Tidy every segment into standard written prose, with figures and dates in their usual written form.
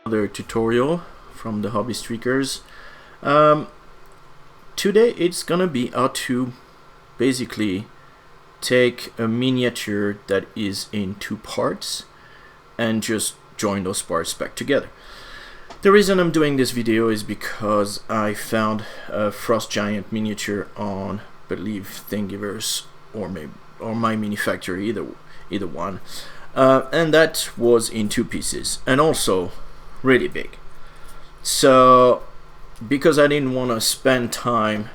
Another tutorial from the HobbyStreakers. Today it's gonna be how to basically take a miniature that is in two parts and just join those parts back together. The reason I'm doing this video is because I found a frost giant miniature on, I believe, Thingiverse or My Mini Factory, either one, and that was in two pieces and also really big. So because I didn't want to spend time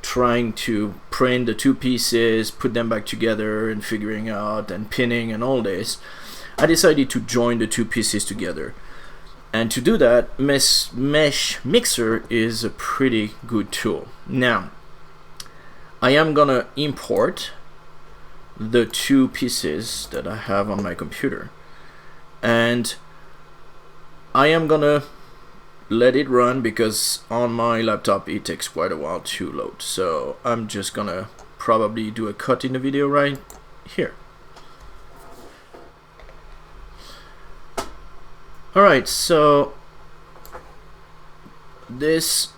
trying to print the two pieces, put them back together and figuring out and pinning and all this, I decided to join the two pieces together. And to do that, MeshMixer is a pretty good tool. Now, I am gonna import the two pieces that I have on my computer, and I am gonna let it run because on my laptop it takes quite a while to load. So I'm just gonna probably do a cut in the video right here. Alright, so this,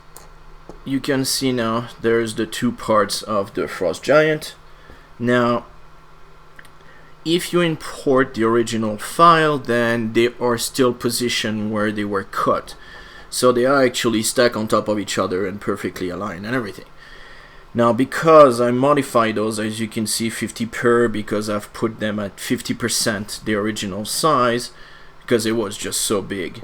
you can see now there's the two parts of the frost giant. Now if you import the original file, then they are still positioned where they were cut, so they are actually stacked on top of each other and perfectly aligned and everything. Now because I modified those, as you can see, 50 per, because I've put them at 50% the original size because it was just so big.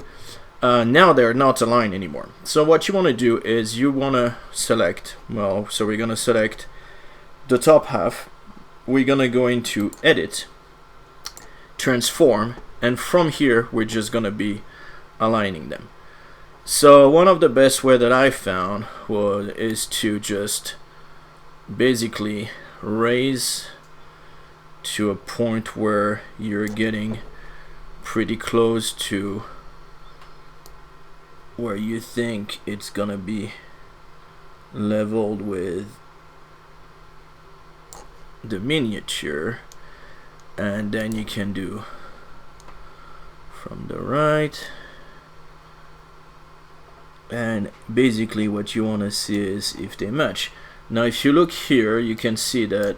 Now they're not aligned anymore. So what you want to do is you want to select, well, so we're going to select the top half. We're going to go into edit, transform, and from here we're just going to be aligning them. So one of the best way that I found is to just basically raise to a point where you're getting pretty close to where you think it's gonna be leveled with the miniature, and then you can do from the right, and basically what you want to see is if they match. Now if you look here, you can see that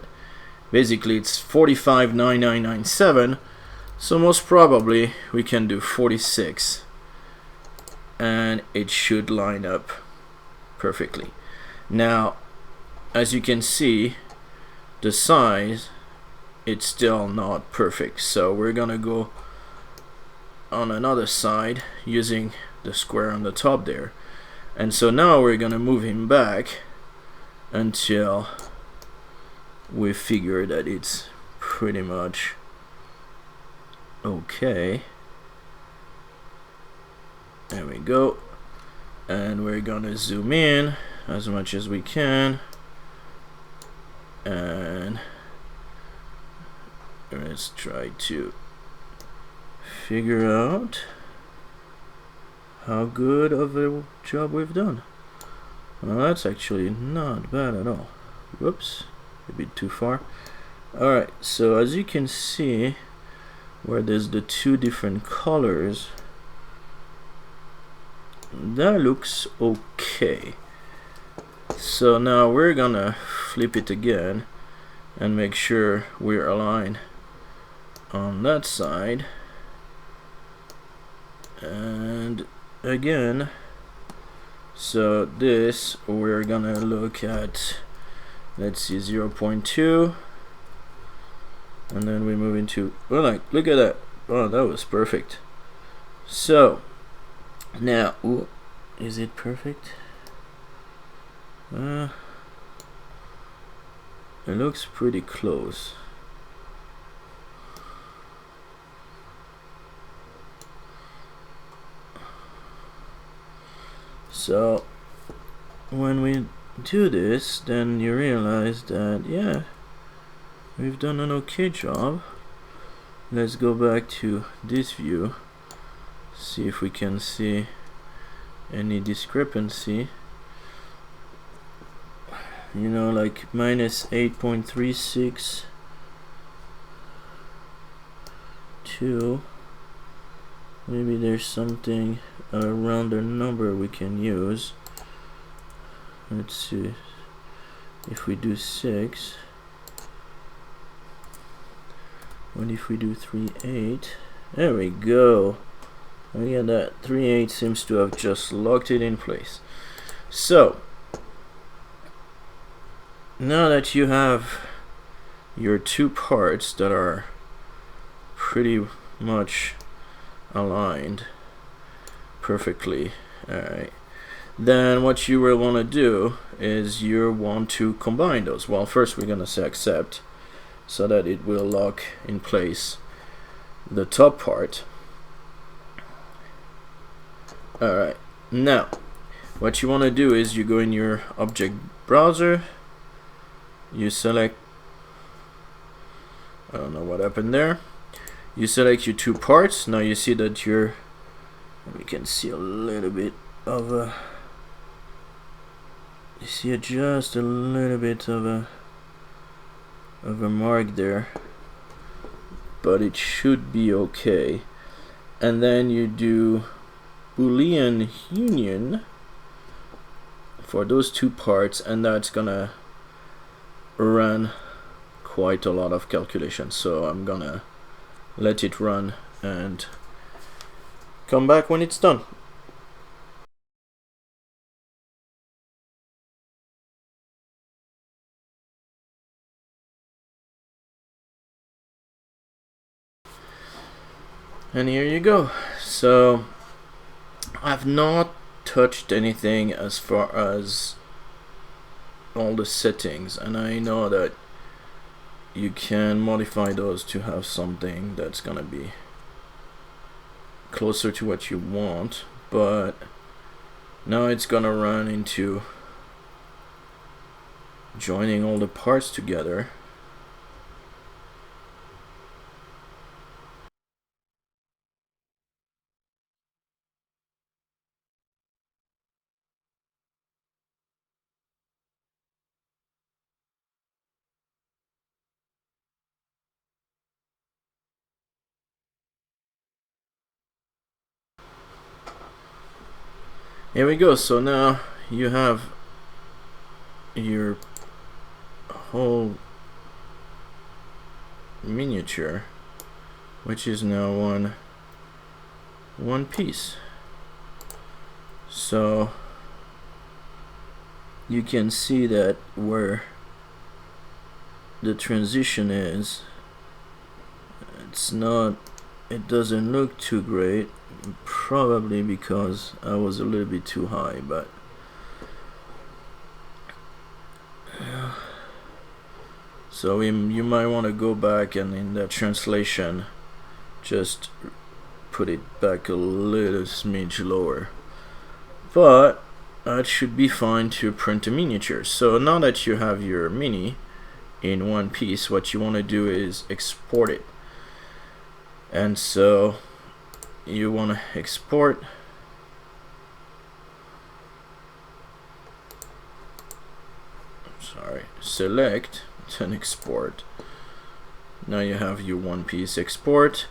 basically it's 459997, so most probably we can do 46 and it should line up perfectly. Now as you can see, the size, it's still not perfect, so we're gonna go on another side using the square on the top there, and so now we're gonna move him back until we figure that it's pretty much okay. There we go, and we're gonna zoom in as much as we can, and let's try to figure out how good of a job we've done. Well, that's actually not bad at all. Whoops, a bit too far. Alright, so as you can see, where there's the two different colors, that looks okay. So now we're gonna flip it again and make sure we're aligned on that side, and again, so this we're gonna look at, let's see, 0.2, and then we move into, oh, like, look at that. Oh, that was perfect. So now, ooh, is it perfect? It looks pretty close. So when we do this, then you realize that, yeah, we've done an okay job. Let's go back to this view, see if we can see any discrepancy. You know, like minus 8.36 to Maybe there's something around the number we can use. Let's see. If we do 6, what if we do 3, 8? There we go. Look at that. 3, 8 seems to have just locked it in place. So now that you have your two parts that are pretty much aligned perfectly, alright, then what you will want to do is you want to combine those. Well, first we're going to say accept so that it will lock in place the top part. Alright, now what you want to do is you go in your object browser, you select, I don't know what happened there, you select your two parts. Now you see that we can see a little bit of a, you see just a little bit of a mark there, but it should be okay. And then you do Boolean Union for those two parts, and that's gonna run quite a lot of calculations. So I'm gonna let it run and come back when it's done. And here you go. So I've not touched anything as far as all the settings, and I know that you can modify those to have something that's gonna be closer to what you want, but now it's gonna run into joining all the parts together. Here we go. So now you have your whole miniature, which is now one piece. So you can see that where the transition is, it doesn't look too great, probably because I was a little bit too high, but so you might want to go back and in that translation just put it back a little smidge lower, but that should be fine to print a miniature. So now that you have your mini in one piece, what you want to do is export it. And so you want to export, select, then export. Now you have your one piece export.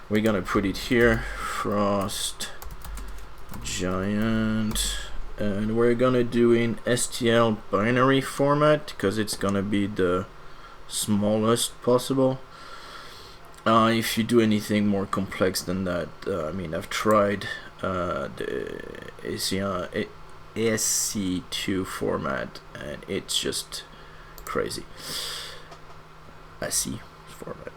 We're gonna put it here, Frost Giant, and we're gonna do in STL binary format because it's gonna be the smallest possible. If you do anything more complex than that, I mean, I've tried the ASC2 format and it's just crazy. ASC format.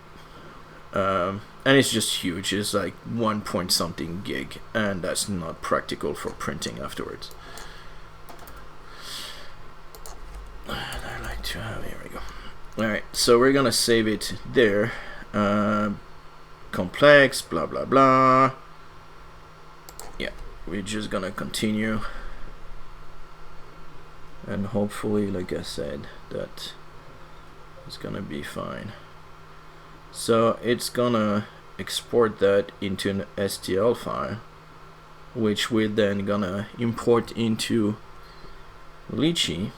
And it's just huge. It's like 1 point something gig, and that's not practical for printing afterwards. I like to have, here we go. Alright, so we're gonna save it there. Complex, blah blah blah. Yeah, we're just gonna continue, and hopefully, like I said, that is gonna be fine. So it's gonna export that into an STL file, which we're then gonna import into Lychee.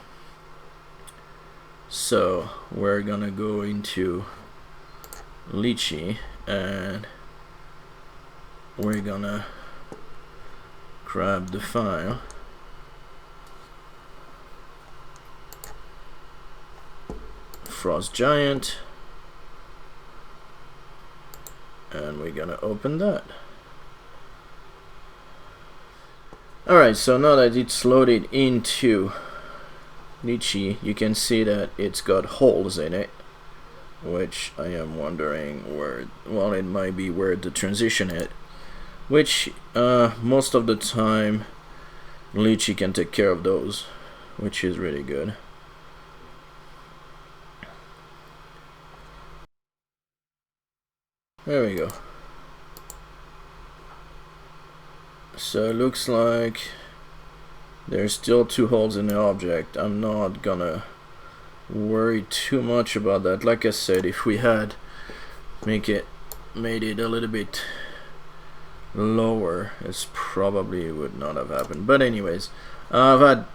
So we're gonna go into Lychee and we're gonna grab the file, Frost Giant, and we're gonna open that. Alright, so now that it's loaded into Lychee, you can see that it's got holes in it, which I am wondering where, well, it might be where the transition is, which most of the time Lychee can take care of those, which is really good. There we go. So it looks like there's still 2 holes in the object. I'm not gonna worry too much about that. Like I said, if we had made it a little bit lower, it probably would not have happened. But anyways, I've had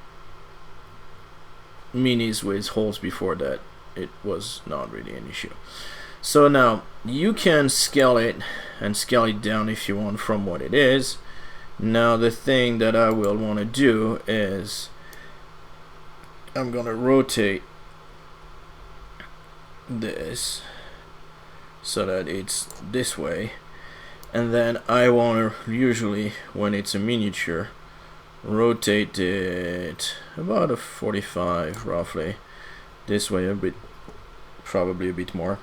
minis with holes before that. It was not really an issue. So now you can scale it and scale it down if you want from what it is. Now the thing that I will want to do is I'm gonna rotate this so that it's this way, and then I want to, usually when it's a miniature, rotate it about a 45 roughly this way, a bit, probably a bit more.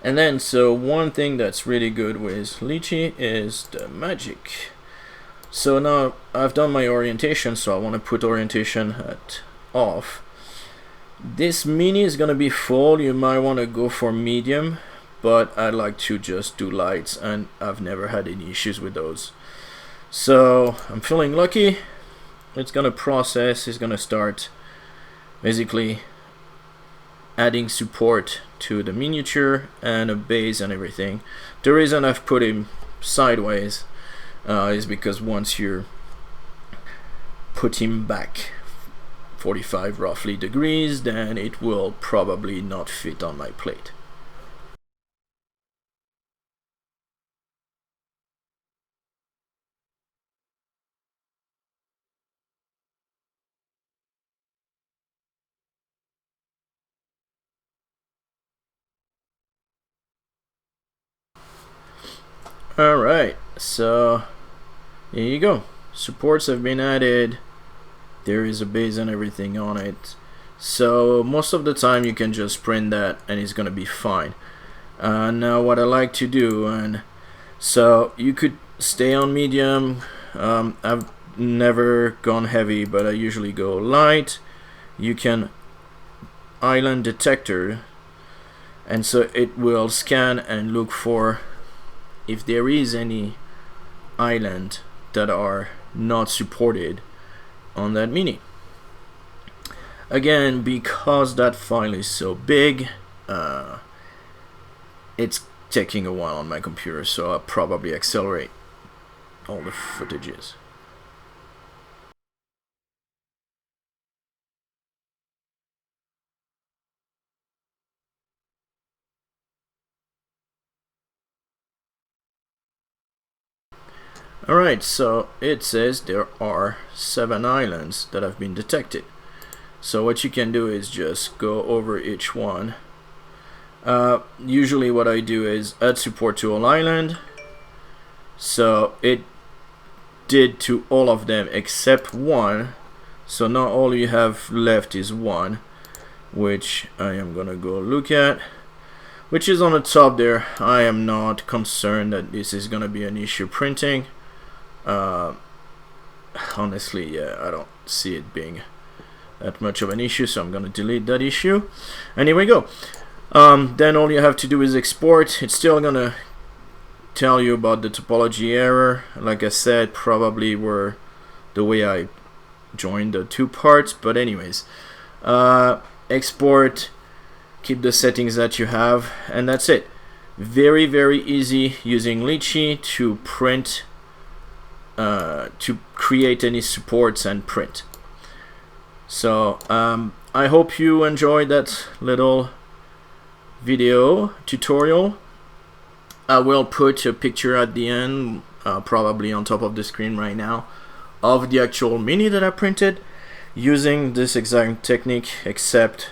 And then, so one thing that's really good with Lychee is the magic. So now I've done my orientation, so I want to put orientation at off. This mini is gonna be full. You might want to go for medium, but I like to just do lights, and I've never had any issues with those. So I'm feeling lucky. It's gonna process. It's gonna start basically adding support to the miniature and a base and everything. The reason I've put him sideways is because once you put him back 45 roughly degrees, then it will probably not fit on my plate. Alright, so here you go. Supports have been added. There is a base and everything on it. So most of the time you can just print that and it's gonna be fine. Now what I like to do, and so you could stay on medium. I've never gone heavy, but I usually go light. You can island detector, and so it will scan and look for if there is any island that are not supported on that mini. Again, because that file is so big, it's taking a while on my computer, so I'll probably accelerate all the footages. Alright, so it says there are 7 islands that have been detected. So what you can do is just go over each one. Usually what I do is add support to all island. So it did to all of them except one. So now all you have left is one, which I am gonna go look at, which is on the top there. I am not concerned that this is gonna be an issue printing. Honestly, yeah, I don't see it being that much of an issue, so I'm gonna delete that issue. And here we go. Then all you have to do is export. It's still gonna tell you about the topology error. Like I said, probably were the way I joined the 2 parts, but anyways, export, keep the settings that you have, and that's it. Very, very easy using Lychee to print, to create any supports and print. So I hope you enjoyed that little video tutorial. I will put a picture at the end, probably on top of the screen right now, of the actual mini that I printed using this exact technique, except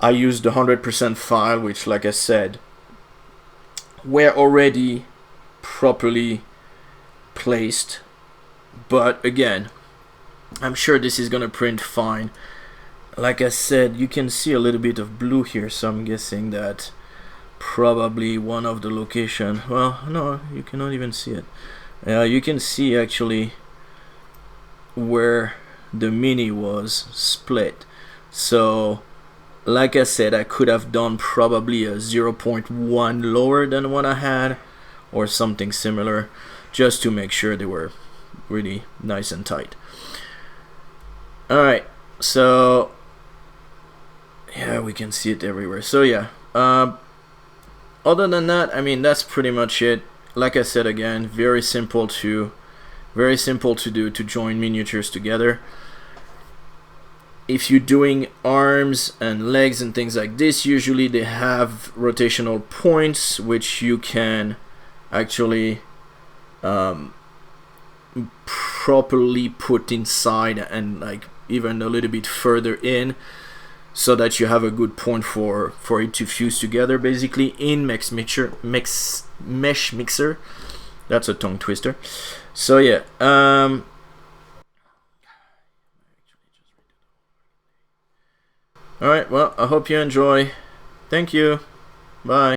I used the 100% file, which, like I said, were already properly placed. But again, I'm sure this is gonna print fine. Like I said, you can see a little bit of blue here, so I'm guessing that probably one of the location, well, no, you cannot even see it. You can see actually where the mini was split. So like I said, I could have done probably a 0.1 lower than what I had, or something similar, just to make sure they were really nice and tight. Alright, so yeah, we can see it everywhere. So yeah, other than that, I mean, that's pretty much it. Like I said again, very simple to do, to join miniatures together. If you're doing arms and legs and things like this, usually they have rotational points which you can actually properly put inside, and like even a little bit further in, so that you have a good point for it to fuse together, basically, in MeshMixer. That's a tongue twister. So yeah, alright, well, I hope you enjoy. Thank you. Bye.